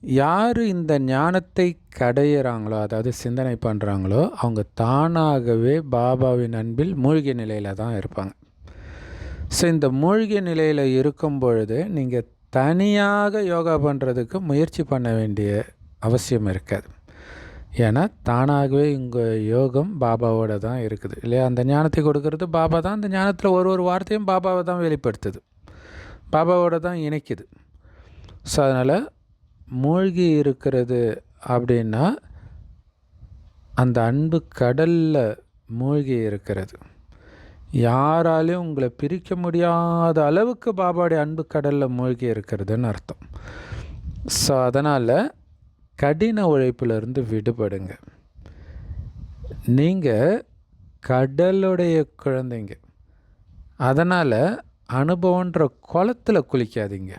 யார் இந்த ஞானத்தை கடையிறாங்களோ, அதாவது சிந்தனை பண்ணுறாங்களோ, அவங்க தானாகவே பாபாவின் அன்பில் மூழ்கிய நிலையில் தான் இருப்பாங்க. ஸோ இந்த மூழ்கிய நிலையில் இருக்கும் பொழுது நீங்கள் தனியாக யோகா பண்ணுறதுக்கு முயற்சி பண்ண வேண்டிய அவசியம் இருக்காது. ஏன்னா தானாகவே உங்கள் யோகம் பாபாவோட தான் இருக்குது இல்லையா? அந்த ஞானத்தை கொடுக்கறது பாபா தான். அந்த ஞானத்தில் ஒரு வார்த்தையும் பாபாவை தான் வெளிப்படுத்துது, பாபாவோட தான் இணைக்குது. ஸோ அதனால் மூழ்கி இருக்கிறது அப்படின்னா அந்த அன்பு கடலில் மூழ்கி இருக்கிறது. யாராலையும் உங்களை பிரிக்க முடியாத அளவுக்கு பாபாவுடைய அன்பு கடலில் மூழ்கி இருக்கிறதுன்னு அர்த்தம். ஸோ அதனால் கடின உழைப்பிலிருந்து விடுபடுங்க. நீங்கள் கடலுடைய குழந்தைங்க. அதனால் அனுபவன்ற குளத்தில் குளிக்காதீங்க.